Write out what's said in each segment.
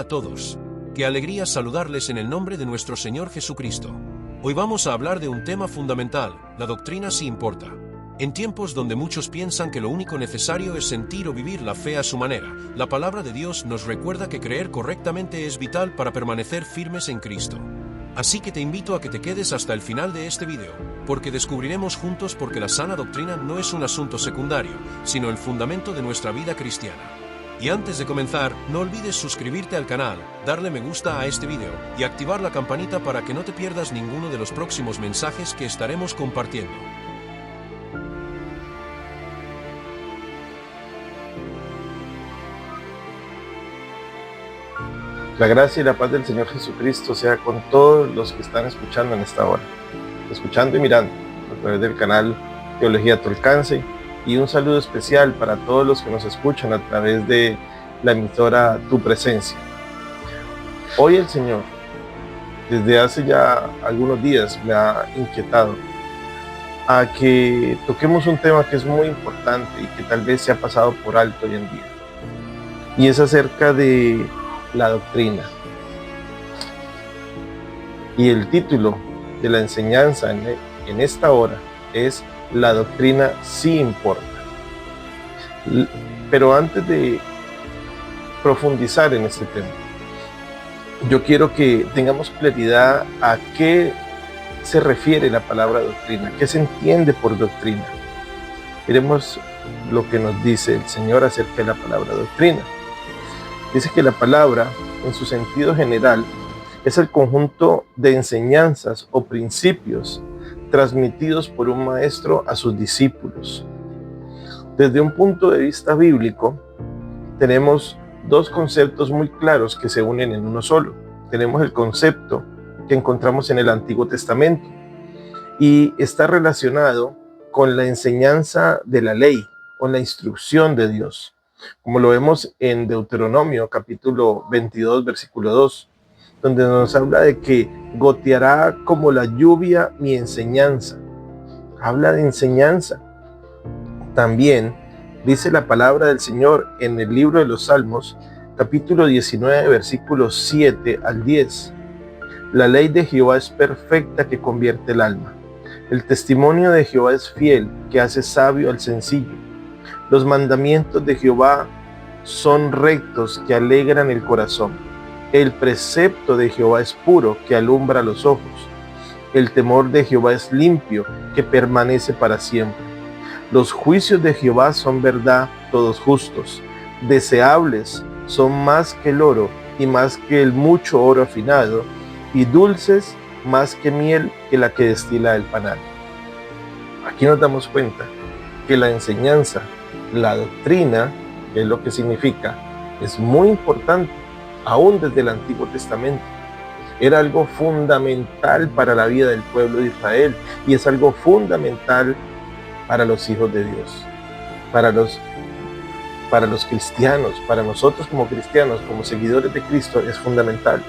a todos. Qué alegría saludarles en el nombre de nuestro Señor Jesucristo. Hoy vamos a hablar de un tema fundamental: la doctrina sí importa. En tiempos donde muchos piensan que lo único necesario es sentir o vivir la fe a su manera, la palabra de Dios nos recuerda que creer correctamente es vital para permanecer firmes en Cristo. Así que te invito a que te quedes hasta el final de este video, porque descubriremos juntos por qué la sana doctrina no es un asunto secundario, sino el fundamento de nuestra vida cristiana. Y antes de comenzar, no olvides suscribirte al canal, darle me gusta a este video y activar la campanita para que no te pierdas ninguno de los próximos mensajes que estaremos compartiendo. La gracia y la paz del Señor Jesucristo sea con todos los que están escuchando en esta hora, escuchando y mirando a través del canal Teología a tu alcance, y un saludo especial para todos los que nos escuchan a través de la emisora Tu Presencia. Hoy el Señor, desde hace ya algunos días, me ha inquietado a que toquemos un tema que es muy importante y que tal vez se ha pasado por alto hoy en día, y es acerca de la doctrina. Y el título de la enseñanza en esta hora es: la doctrina sí importa. Pero antes de profundizar en este tema, yo quiero que tengamos claridad a qué se refiere la palabra doctrina, qué se entiende por doctrina. Miremos lo que nos dice el Señor acerca de la palabra doctrina. Dice que la palabra, en su sentido general, es el conjunto de enseñanzas o principios transmitidos por un maestro a sus discípulos. Desde un punto de vista bíblico, tenemos dos conceptos muy claros que se unen en uno solo. Tenemos el concepto que encontramos en el Antiguo Testamento y está relacionado con la enseñanza de la ley, con la instrucción de Dios, como lo vemos en Deuteronomio capítulo 22 versículo 2, donde nos habla de que goteará como la lluvia mi enseñanza. Habla de enseñanza. También dice la palabra del Señor en el libro de los Salmos capítulo 19 versículos 7 al 10. La ley de Jehová es perfecta, que convierte el alma. El testimonio de Jehová es fiel, que hace sabio al sencillo. Los mandamientos de Jehová son rectos, que alegran el corazón. El precepto de Jehová es puro, que alumbra los ojos. El temor de Jehová es limpio, que permanece para siempre. Los juicios de Jehová son verdad, todos justos. Deseables son más que el oro, y más que el mucho oro afinado, y dulces más que miel, que la que destila el panal. Aquí nos damos cuenta que la enseñanza, la doctrina, que es lo que significa, es muy importante, aún desde el Antiguo Testamento. Era algo fundamental para la vida del pueblo de Israel, y es algo fundamental para los hijos de Dios, para los cristianos, para nosotros como cristianos, como seguidores de Cristo, es fundamental.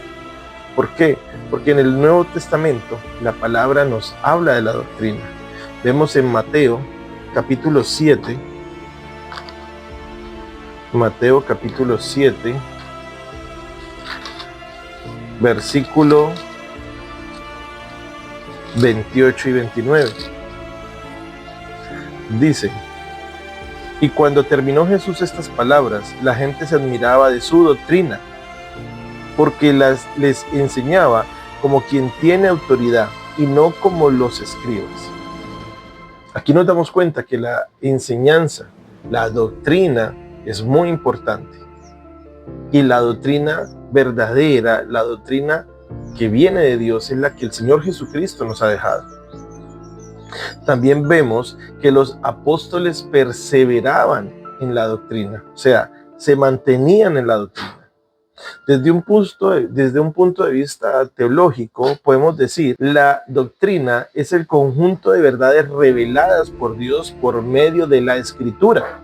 ¿Por qué? Porque en el Nuevo Testamento la palabra nos habla de la doctrina. Vemos en Mateo capítulo 7, versículo 28 y 29. Dice: y cuando terminó Jesús estas palabras, la gente se admiraba de su doctrina, porque les enseñaba como quien tiene autoridad y no como los escribas. Aquí nos damos cuenta que la enseñanza, la doctrina, es muy importante. Y la doctrina verdadera, la doctrina que viene de Dios, es la que el Señor Jesucristo nos ha dejado. También vemos que los apóstoles perseveraban en la doctrina, o sea, se mantenían en la doctrina. Desde un punto de vista teológico, podemos decir, la doctrina es el conjunto de verdades reveladas por Dios por medio de la Escritura,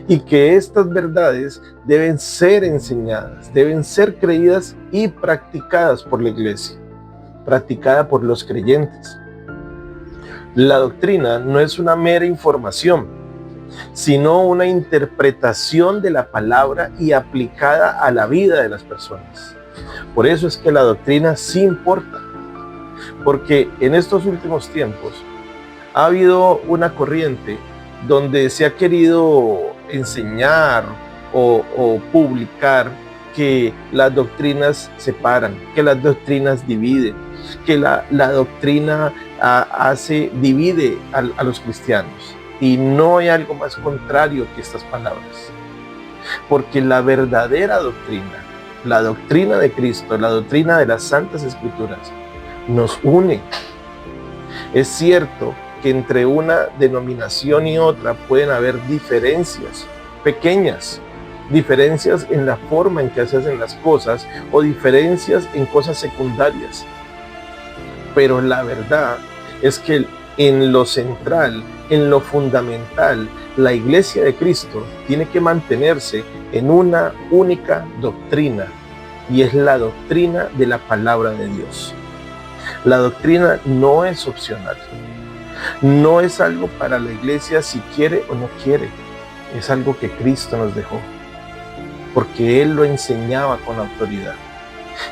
y que estas verdades deben ser enseñadas, deben ser creídas y practicadas por la iglesia, practicada por los creyentes. La doctrina no es una mera información, sino una interpretación de la palabra y aplicada a la vida de las personas. Por eso es que la doctrina sí importa, porque en estos últimos tiempos ha habido una corriente donde se ha querido enseñar o publicar que las doctrinas separan, que las doctrinas dividen, que la doctrina divide a los cristianos. Y no hay algo más contrario que estas palabras. Porque la verdadera doctrina, la doctrina de Cristo, la doctrina de las Santas Escrituras, nos une. Es cierto que entre una denominación y otra pueden haber diferencias pequeñas, diferencias en la forma en que se hacen las cosas o diferencias en cosas secundarias. Pero la verdad es que en lo central, en lo fundamental, la Iglesia de Cristo tiene que mantenerse en una única doctrina, y es la doctrina de la palabra de Dios. La doctrina no es opcional, no es algo para la Iglesia si quiere o no quiere, es algo que Cristo nos dejó, porque Él lo enseñaba con autoridad.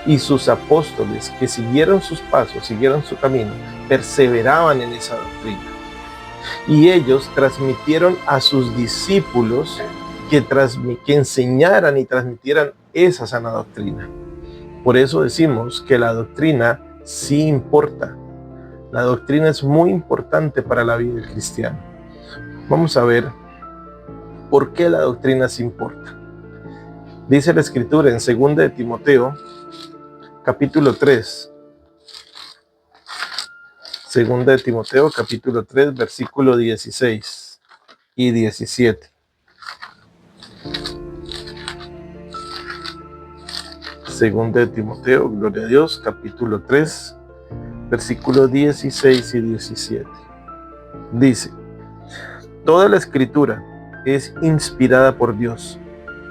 Y sus apóstoles, que siguieron sus pasos, siguieron su camino, perseveraban en esa doctrina. Y ellos transmitieron a sus discípulos que enseñaran y transmitieran esa sana doctrina. Por eso decimos que la doctrina sí importa. La doctrina es muy importante para la vida del cristiano. Vamos a ver por qué la doctrina sí importa. Dice la Escritura en 2 de Timoteo, capítulo 3. 2 de Timoteo, capítulo 3, versículo 16 y 17. Segunda de Timoteo, gloria a Dios, capítulo 3, versículos 16 y 17. Dice: toda la Escritura es inspirada por Dios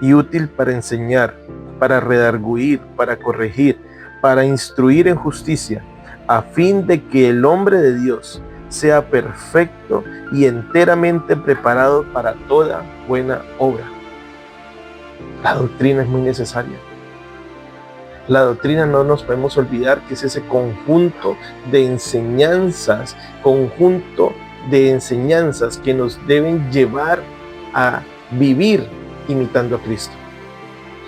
y útil para enseñar, para redarguir, para corregir, para instruir en justicia, a fin de que el hombre de Dios sea perfecto y enteramente preparado para toda buena obra. La doctrina es muy necesaria. La doctrina, no nos podemos olvidar que es ese conjunto de enseñanzas que nos deben llevar a vivir imitando a Cristo.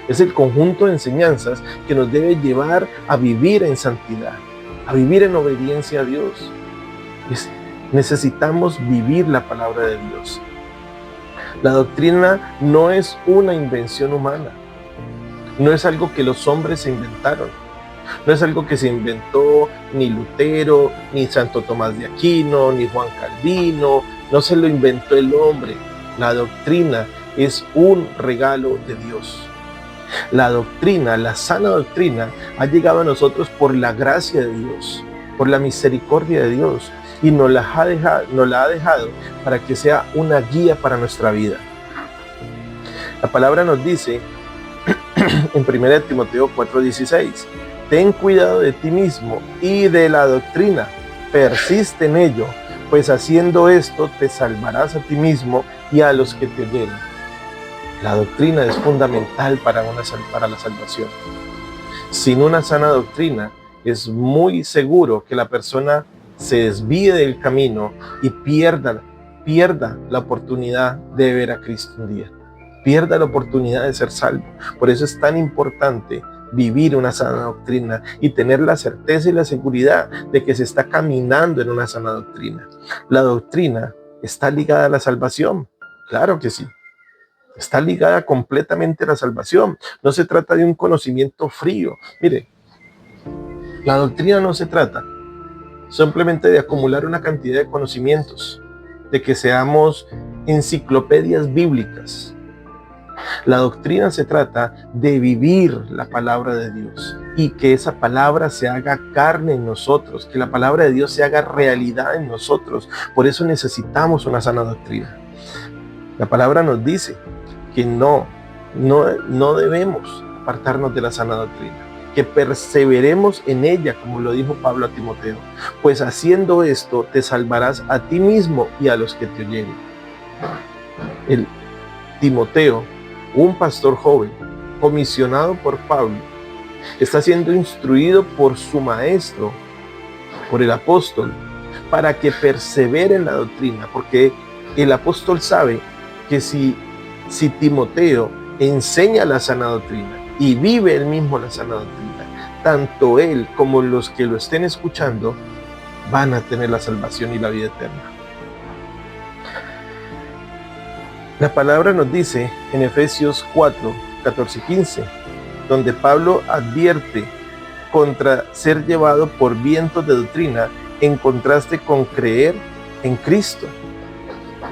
Es el conjunto de enseñanzas que nos debe llevar a vivir en santidad, a vivir en obediencia a Dios. Necesitamos vivir la palabra de Dios. La doctrina no es una invención humana. No es algo que los hombres se inventaron. No es algo que se inventó ni Lutero, ni Santo Tomás de Aquino, ni Juan Calvino. No se lo inventó el hombre. La doctrina es un regalo de Dios. La doctrina, la sana doctrina, ha llegado a nosotros por la gracia de Dios, por la misericordia de Dios, y nos la ha dejado para que sea una guía para nuestra vida. La palabra nos dice en 1 Timoteo 4:16: ten cuidado de ti mismo y de la doctrina, persiste en ello, pues haciendo esto te salvarás a ti mismo y a los que te oyeren. La doctrina es fundamental para la salvación. Sin una sana doctrina, es muy seguro que la persona se desvíe del camino y pierda la oportunidad de ver a Cristo un día. Pierda la oportunidad de ser salvo. Por eso es tan importante vivir una sana doctrina y tener la certeza y la seguridad de que se está caminando en una sana doctrina. La doctrina está ligada a la salvación. Claro que sí. Está ligada completamente a la salvación. No se trata de un conocimiento frío. Mire, la doctrina no se trata simplemente de acumular una cantidad de conocimientos, de que seamos enciclopedias bíblicas. La doctrina se trata de vivir la palabra de Dios y que esa palabra se haga carne en nosotros, que la palabra de Dios se haga realidad en nosotros. Por eso necesitamos una sana doctrina. La palabra nos dice que no debemos apartarnos de la sana doctrina, que perseveremos en ella, como lo dijo Pablo a Timoteo, pues haciendo esto te salvarás a ti mismo y a los que te oyeren. El Timoteo, un pastor joven, comisionado por Pablo, está siendo instruido por su maestro, por el apóstol, para que persevere en la doctrina, porque el apóstol sabe que si Timoteo enseña la sana doctrina y vive él mismo la sana doctrina, tanto él como los que lo estén escuchando van a tener la salvación y la vida eterna. La palabra nos dice en Efesios 4, 14 y 15, donde Pablo advierte contra ser llevado por vientos de doctrina en contraste con creer en Cristo.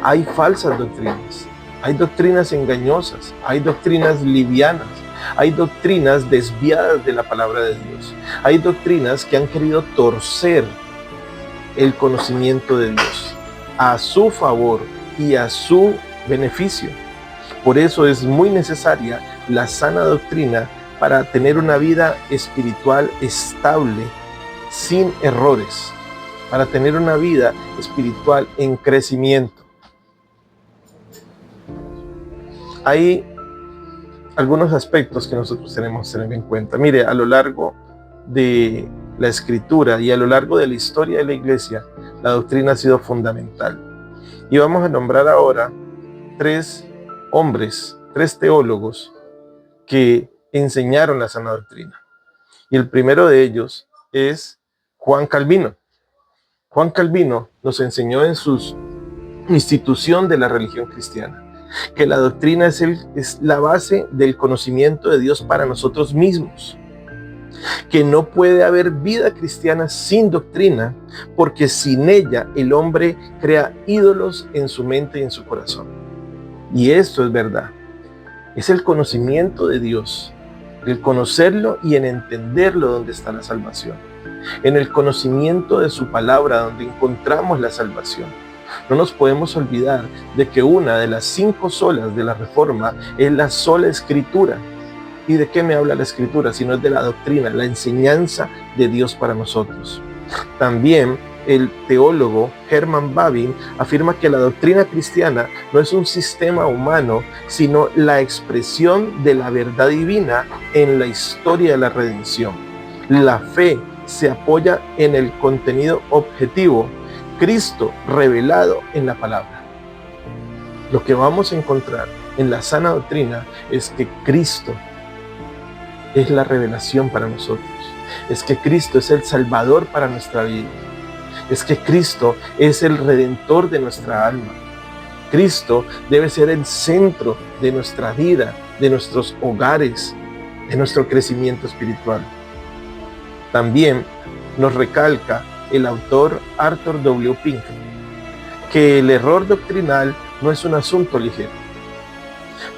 Hay falsas doctrinas, hay doctrinas engañosas, hay doctrinas livianas, hay doctrinas desviadas de la palabra de Dios, hay doctrinas que han querido torcer el conocimiento de Dios a su favor y a su beneficio. Por eso es muy necesaria la sana doctrina para tener una vida espiritual estable, sin errores, para tener una vida espiritual en crecimiento. Hay algunos aspectos que nosotros tenemos que tener en cuenta. Mire, a lo largo de la Escritura y a lo largo de la historia de la Iglesia, la doctrina ha sido fundamental. Y vamos a nombrar ahora 3 hombres, 3 teólogos que enseñaron la sana doctrina. Y el primero de ellos es Juan Calvino. Juan Calvino nos enseñó en su institución de la religión cristiana que la doctrina es la base del conocimiento de Dios para nosotros mismos, que no puede haber vida cristiana sin doctrina, porque sin ella el hombre crea ídolos en su mente y en su corazón. Y esto es verdad, es el conocimiento de Dios, el conocerlo y en entenderlo donde está la salvación, en el conocimiento de su palabra donde encontramos la salvación. No nos podemos olvidar de que una de las 5 solas de la Reforma es la sola Escritura. ¿Y de qué me habla la Escritura? Sino es de la doctrina, la enseñanza de Dios para nosotros. También el teólogo Herman Bavinck afirma que la doctrina cristiana no es un sistema humano, sino la expresión de la verdad divina en la historia de la redención. La fe se apoya en el contenido objetivo, Cristo revelado en la palabra. Lo que vamos a encontrar en la sana doctrina es que Cristo es la revelación para nosotros, es que Cristo es el Salvador para nuestra vida, es que Cristo es el Redentor de nuestra alma. Cristo debe ser el centro de nuestra vida, de nuestros hogares, de nuestro crecimiento espiritual. También nos recalca el autor Arthur W. Pink que el error doctrinal no es un asunto ligero,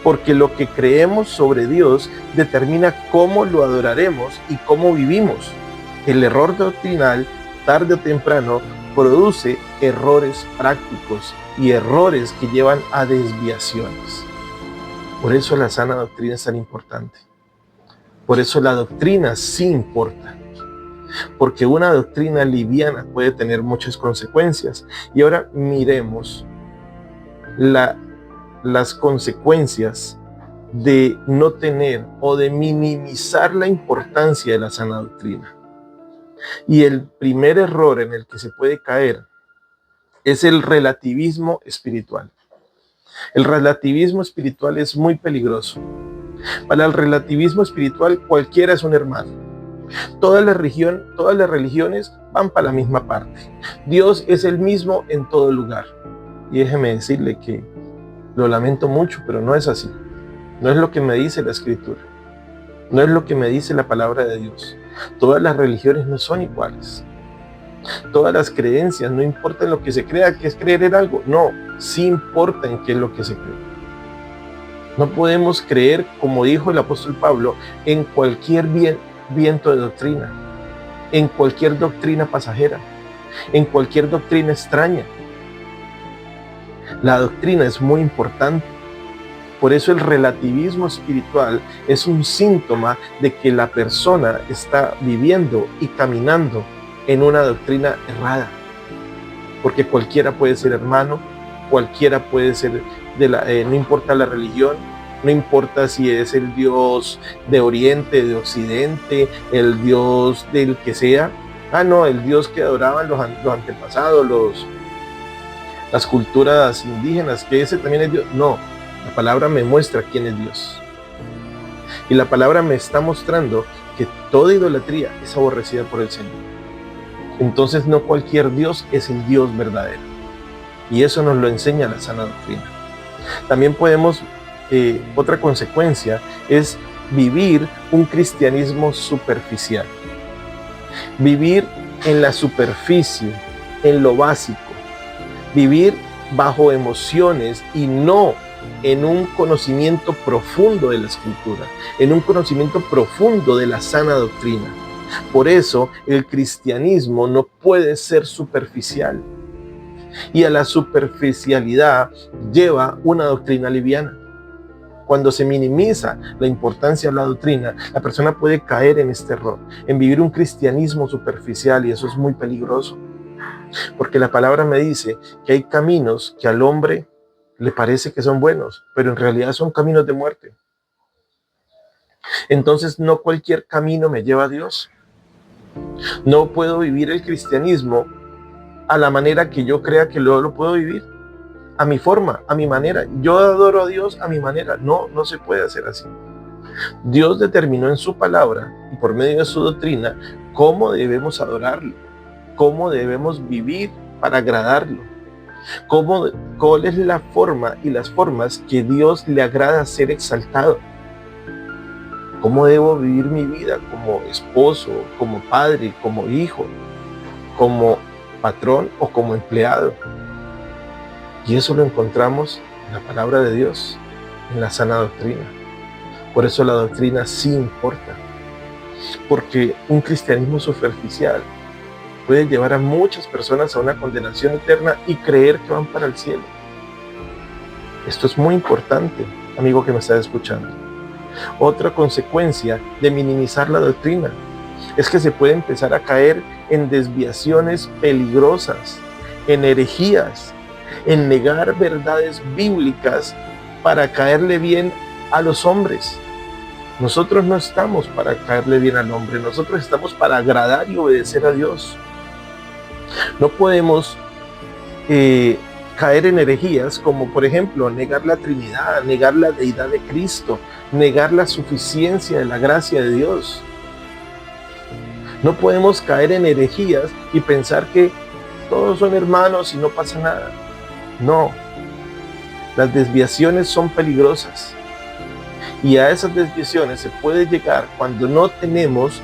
porque lo que creemos sobre Dios determina cómo lo adoraremos y cómo vivimos. El error doctrinal, tarde o temprano, produce errores prácticos y errores que llevan a desviaciones. Por eso la sana doctrina es tan importante. Por eso la doctrina sí importa. Porque una doctrina liviana puede tener muchas consecuencias. Y ahora miremos las consecuencias de no tener o de minimizar la importancia de la sana doctrina. Y el primer error en el que se puede caer es el relativismo espiritual. El relativismo espiritual es muy peligroso. Para el relativismo espiritual cualquiera es un hermano. Todas las religiones van para la misma parte. Dios es el mismo en todo lugar. Y déjeme decirle que lo lamento mucho, pero no es así. No es lo que me dice la Escritura. No es lo que me dice la palabra de Dios. Todas las religiones no son iguales. Todas las creencias, no importa en lo que se crea, que es creer en algo. No, sí importa en qué es lo que se cree. No podemos creer, como dijo el apóstol Pablo, en cualquier viento de doctrina, en cualquier doctrina pasajera, en cualquier doctrina extraña. La doctrina es muy importante. Por eso el relativismo espiritual es un síntoma de que la persona está viviendo y caminando en una doctrina errada. Porque cualquiera puede ser hermano, cualquiera puede ser, no importa la religión, no importa si es el Dios de Oriente, de Occidente, el Dios del que sea. No, el Dios que adoraban los antepasados, las culturas indígenas, que ese también es Dios. No, la palabra me muestra quién es Dios. Y la palabra me está mostrando que toda idolatría es aborrecida por el Señor. Entonces no cualquier Dios es el Dios verdadero. Y eso nos lo enseña la sana doctrina. También podemos, otra consecuencia es vivir un cristianismo superficial. Vivir en la superficie, en lo básico. Vivir bajo emociones y no en un conocimiento profundo de la Escritura, en un conocimiento profundo de la sana doctrina. Por eso el cristianismo no puede ser superficial. Y a la superficialidad lleva una doctrina liviana. Cuando se minimiza la importancia de la doctrina, la persona puede caer en este error, en vivir un cristianismo superficial, y eso es muy peligroso. Porque la palabra me dice que hay caminos que al hombre le parece que son buenos, pero en realidad son caminos de muerte. Entonces no cualquier camino me lleva a Dios. No puedo vivir el cristianismo a la manera que yo crea que lo puedo vivir, a mi forma, a mi manera. Yo adoro a Dios a mi manera. No se puede hacer así. Dios determinó en su palabra y por medio de su doctrina cómo debemos adorarlo, cómo debemos vivir para agradarlo, cuál es la forma y las formas que Dios le agrada ser exaltado, cómo debo vivir mi vida como esposo, como padre, como hijo, como patrón o como empleado. Y eso lo encontramos en la palabra de Dios, en la sana doctrina. Por eso la doctrina sí importa, porque un cristianismo superficial puede llevar a muchas personas a una condenación eterna y creer que van para el cielo. Esto es muy importante, amigo que me está escuchando. Otra consecuencia de minimizar la doctrina es que se puede empezar a caer en desviaciones peligrosas, en herejías, en negar verdades bíblicas para caerle bien a los hombres. Nosotros no estamos para caerle bien al hombre, nosotros estamos para agradar y obedecer a Dios. No podemos caer en herejías como, por ejemplo, negar la Trinidad, negar la deidad de Cristo, negar la suficiencia de la gracia de Dios. No podemos caer en herejías y pensar que todos son hermanos y no pasa nada. No, las desviaciones son peligrosas. Y a esas desviaciones se puede llegar cuando no tenemos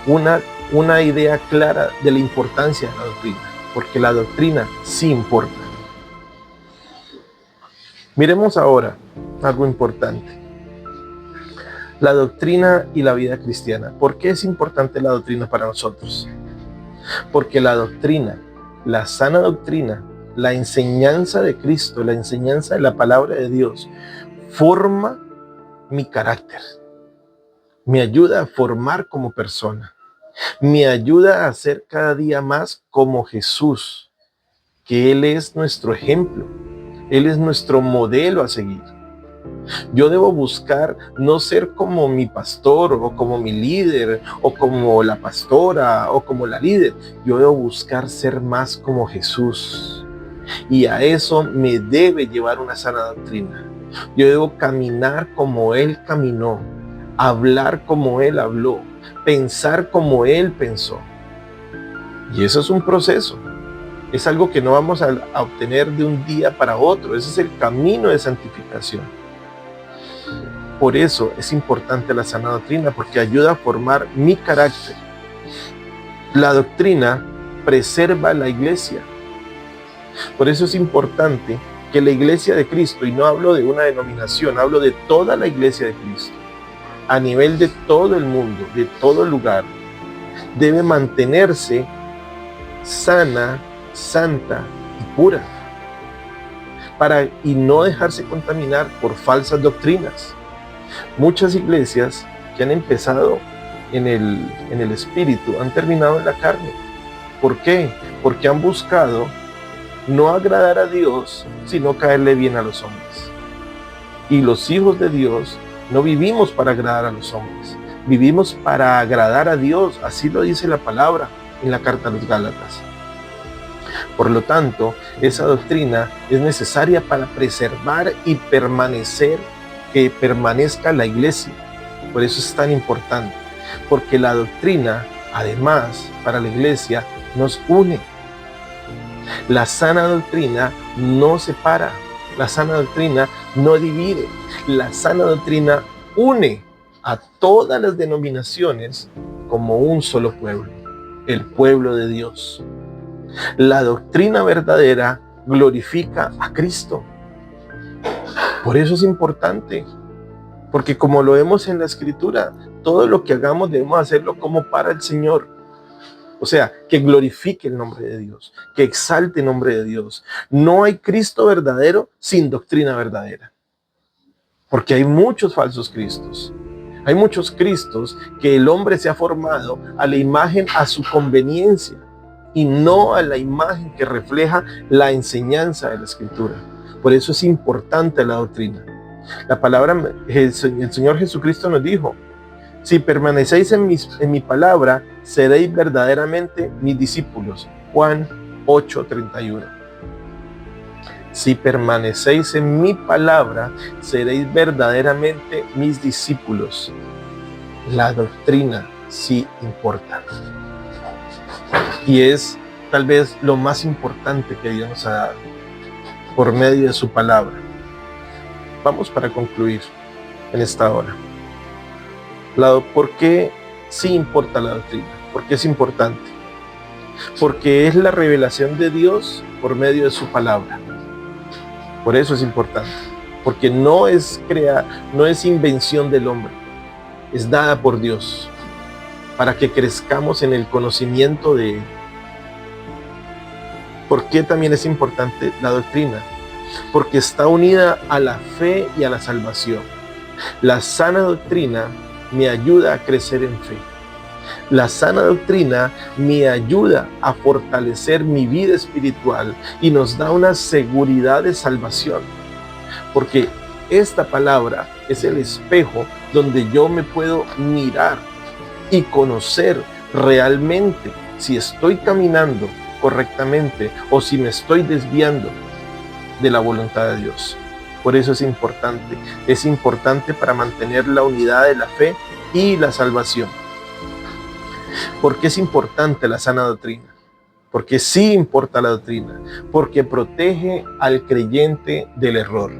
una idea clara de la importancia de la doctrina, porque la doctrina sí importa. Miremos ahora algo importante. La doctrina y la vida cristiana. ¿Por qué es importante la doctrina para nosotros? Porque la doctrina, la sana doctrina, la enseñanza de Cristo, la enseñanza de la palabra de Dios, forma mi carácter, me ayuda a formar como persona, me ayuda a ser cada día más como Jesús, que Él es nuestro ejemplo, Él es nuestro modelo a seguir. Yo debo buscar no ser como mi pastor o como mi líder o como la pastora o como la líder. Yo debo buscar ser más como Jesús. Y a eso me debe llevar una sana doctrina. Yo debo caminar como Él caminó, hablar como Él habló, pensar como Él pensó. Y eso es un proceso. Es algo que no vamos a obtener de un día para otro. Ese es el camino de santificación. Por eso es importante la sana doctrina, porque ayuda a formar mi carácter. La doctrina preserva la iglesia. Por eso es importante que la iglesia de Cristo, y no hablo de una denominación, hablo de toda la iglesia de Cristo, a nivel de todo el mundo, de todo lugar, debe mantenerse sana, santa y pura, y no dejarse contaminar por falsas doctrinas. Muchas iglesias que han empezado en el espíritu han terminado en la carne. ¿Por qué? Porque han buscado no agradar a Dios, sino caerle bien a los hombres. Y los hijos de Dios no vivimos para agradar a los hombres, vivimos para agradar a Dios, así lo dice la palabra en la carta a los Gálatas. Por lo tanto, esa doctrina es necesaria para preservar y permanecer, que permanezca la iglesia. Por eso es tan importante, porque la doctrina, además, para la iglesia, nos une. La sana doctrina no separa, la sana doctrina no divide, la sana doctrina une a todas las denominaciones como un solo pueblo, el pueblo de Dios. La doctrina verdadera glorifica a Cristo. Por eso es importante, porque como lo vemos en la Escritura, todo lo que hagamos debemos hacerlo como para el Señor. O sea, que glorifique el nombre de Dios, que exalte el nombre de Dios. No hay Cristo verdadero sin doctrina verdadera, porque hay muchos falsos cristos. Hay muchos cristos que el hombre se ha formado a la imagen, a su conveniencia, y no a la imagen que refleja la enseñanza de la Escritura. Por eso es importante la doctrina. La palabra, el Señor Jesucristo nos dijo: si permanecéis en mi palabra, seréis verdaderamente mis discípulos. Juan 8:31. Si permanecéis en mi palabra, seréis verdaderamente mis discípulos. La doctrina sí importa. Y es tal vez lo más importante que Dios nos ha dado por medio de su palabra. Vamos para concluir en esta hora. ¿Por qué sí importa la doctrina? ¿Por qué es importante? Porque es la revelación de Dios por medio de su palabra. Por eso es importante. Porque no es invención del hombre. Es dada por Dios para que crezcamos en el conocimiento de Él. ¿Por qué también es importante la doctrina? Porque está unida a la fe y a la salvación. La sana doctrina me ayuda a crecer en fe. La sana doctrina me ayuda a fortalecer mi vida espiritual y nos da una seguridad de salvación. Porque esta palabra es el espejo donde yo me puedo mirar y conocer realmente si estoy caminando correctamente o si me estoy desviando de la voluntad de Dios. Por eso es importante para mantener la unidad de la fe y la salvación. ¿Por qué es importante la sana doctrina? Porque sí importa la doctrina, porque protege al creyente del error.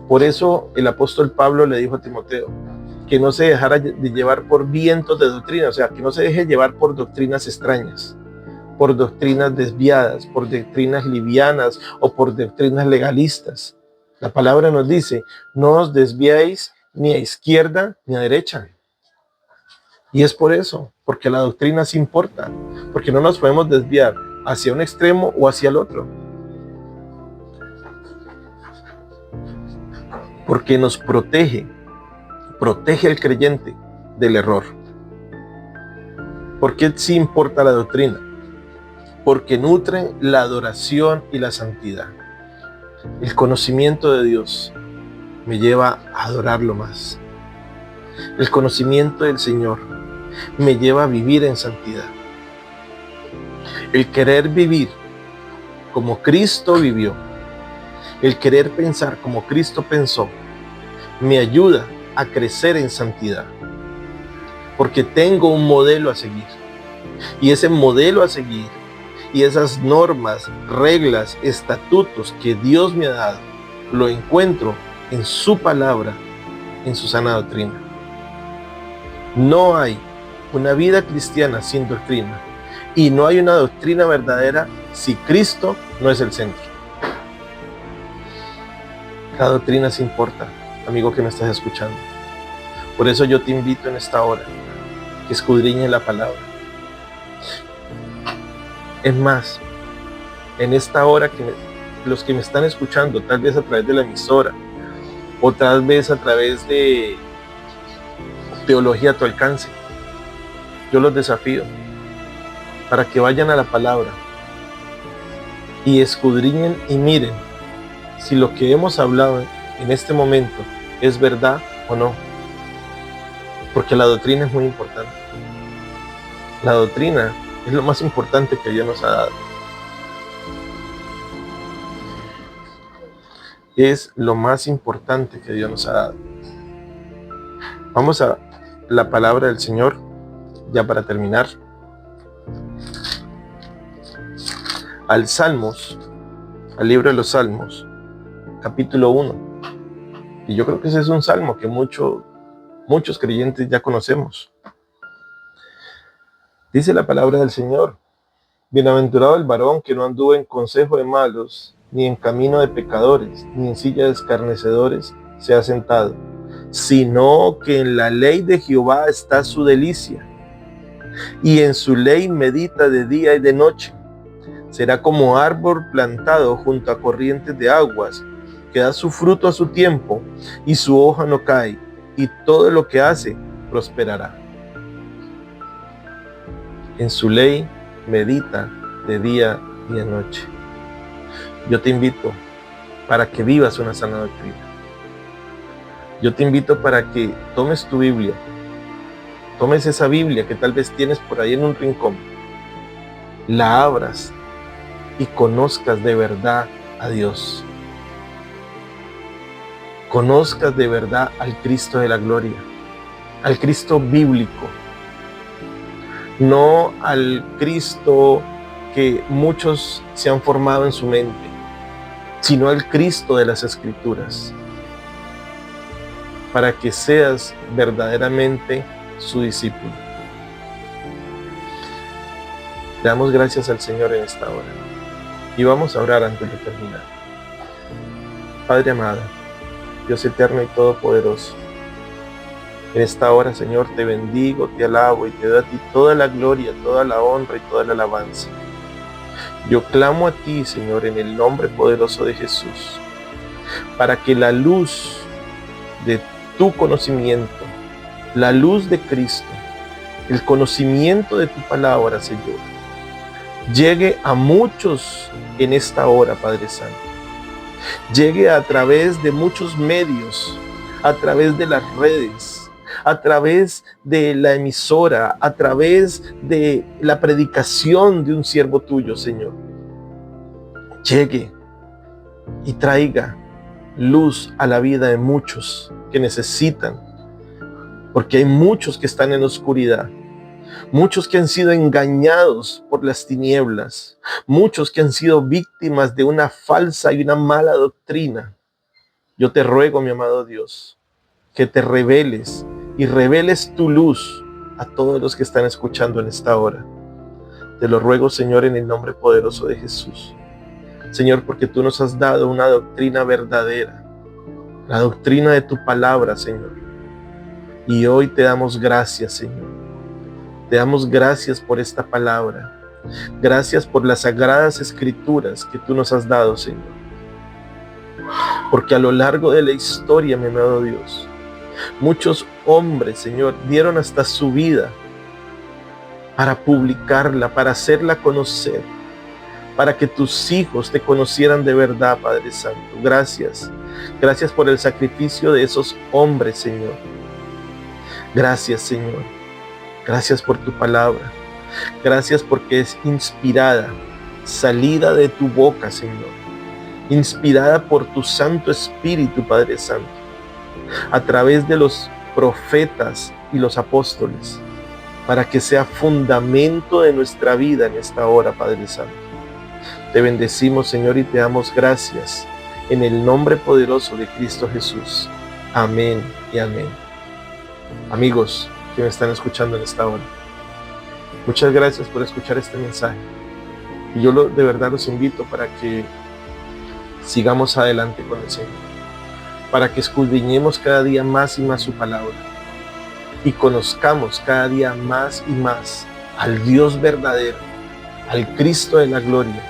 Por eso el apóstol Pablo le dijo a Timoteo que no se dejara de llevar por vientos de doctrina, o sea, que no se deje llevar por doctrinas extrañas, por doctrinas desviadas, por doctrinas livianas o por doctrinas legalistas. La palabra nos dice: no os desviéis ni a izquierda ni a derecha. Y es por eso, porque la doctrina sí importa, porque no nos podemos desviar hacia un extremo o hacia el otro. Porque nos protege al creyente del error. ¿Por qué sí importa la doctrina? Porque nutren la adoración y la santidad. El conocimiento de Dios me lleva a adorarlo más. El conocimiento del Señor me lleva a vivir en santidad. El querer vivir como Cristo vivió, el querer pensar como Cristo pensó, me ayuda a crecer en santidad. Porque tengo un modelo a seguir. Y ese modelo a seguir y esas normas, reglas, estatutos que Dios me ha dado, lo encuentro en su palabra, en su sana doctrina. No hay una vida cristiana sin doctrina, y no hay una doctrina verdadera si Cristo no es el centro. La doctrina sí importa, amigo que me estás escuchando. Por eso yo te invito en esta hora que escudriñes la palabra. Es más, en esta hora los que me están escuchando, tal vez a través de la emisora, o tal vez a través de Teología a tu alcance, yo los desafío para que vayan a la palabra y escudriñen y miren si lo que hemos hablado en este momento es verdad o no. Porque la doctrina es muy importante. La doctrina es lo más importante que Dios nos ha dado. Es lo más importante que Dios nos ha dado. Vamos a la palabra del Señor, ya para terminar. Al Salmos, al libro de los Salmos, capítulo 1. Y yo creo que ese es un salmo que muchos creyentes ya conocemos. Dice la palabra del Señor: bienaventurado el varón que no anduvo en consejo de malos, ni en camino de pecadores, ni en silla de escarnecedores se ha sentado, sino que en la ley de Jehová está su delicia, y en su ley medita de día y de noche. Será como árbol plantado junto a corrientes de aguas, que da su fruto a su tiempo, y su hoja no cae, y todo lo que hace prosperará. En su ley medita de día y de noche. Yo te invito para que vivas una sana doctrina. Yo te invito para que tomes tu Biblia, tomes esa Biblia que tal vez tienes por ahí en un rincón, la abras y conozcas de verdad a Dios. Conozcas de verdad al Cristo de la gloria, al Cristo bíblico, no al Cristo que muchos se han formado en su mente, sino al Cristo de las Escrituras, para que seas verdaderamente su discípulo. Le damos gracias al Señor en esta hora y vamos a orar antes de terminar. Padre amado, Dios eterno y todopoderoso, en esta hora, Señor, te bendigo, te alabo y te doy a ti toda la gloria, toda la honra y toda la alabanza. Yo clamo a ti, Señor, en el nombre poderoso de Jesús, para que la luz de tu conocimiento, la luz de Cristo, el conocimiento de tu palabra, Señor, llegue a muchos en esta hora, Padre Santo. Llegue a través de muchos medios, a través de las redes, a través de la emisora, a través de la predicación de un siervo tuyo, Señor. Llegue y traiga luz a la vida de muchos que necesitan, porque hay muchos que están en la oscuridad, muchos que han sido engañados por las tinieblas, muchos que han sido víctimas de una falsa y una mala doctrina. Yo te ruego, mi amado Dios, que te reveles y reveles tu luz a todos los que están escuchando en esta hora. Te lo ruego, Señor, en el nombre poderoso de Jesús. Señor, porque tú nos has dado una doctrina verdadera, la doctrina de tu palabra, Señor. Y hoy te damos gracias, Señor. Te damos gracias por esta palabra. Gracias por las sagradas escrituras que tú nos has dado, Señor. Porque a lo largo de la historia, mi amado Dios, muchos hombres, Señor, dieron hasta su vida para publicarla, para hacerla conocer, para que tus hijos te conocieran de verdad, Padre Santo. Gracias. Gracias por el sacrificio de esos hombres, Señor. Gracias, Señor. Gracias por tu palabra. Gracias porque es inspirada, salida de tu boca, Señor. Inspirada por tu Santo Espíritu, Padre Santo, a través de los profetas y los apóstoles, para que sea fundamento de nuestra vida en esta hora, Padre Santo. Te bendecimos, Señor, y te damos gracias en el nombre poderoso de Cristo Jesús. Amén y amén. Amigos que me están escuchando en esta hora, muchas gracias por escuchar este mensaje. Y yo de verdad los invito para que sigamos adelante con el Señor, para que escudriñemos cada día más y más su palabra y conozcamos cada día más y más al Dios verdadero, al Cristo de la gloria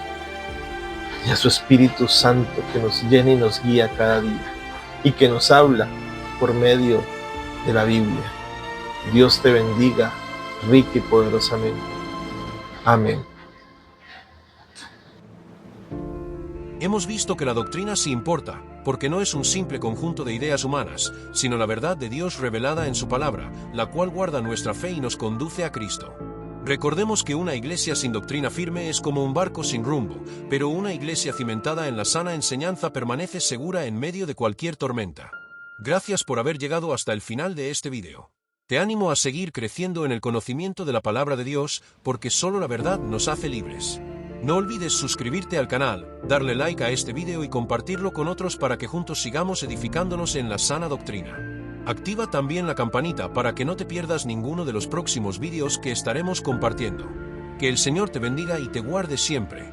y a su Espíritu Santo que nos llena y nos guía cada día y que nos habla por medio de la Biblia. Dios te bendiga rica y poderosamente. Amén. Hemos visto que la doctrina sí importa, porque no es un simple conjunto de ideas humanas, sino la verdad de Dios revelada en su palabra, la cual guarda nuestra fe y nos conduce a Cristo. Recordemos que una iglesia sin doctrina firme es como un barco sin rumbo, pero una iglesia cimentada en la sana enseñanza permanece segura en medio de cualquier tormenta. Gracias por haber llegado hasta el final de este video. Te animo a seguir creciendo en el conocimiento de la palabra de Dios, porque solo la verdad nos hace libres. No olvides suscribirte al canal, darle like a este video y compartirlo con otros para que juntos sigamos edificándonos en la sana doctrina. Activa también la campanita para que no te pierdas ninguno de los próximos vídeos que estaremos compartiendo. Que el Señor te bendiga y te guarde siempre.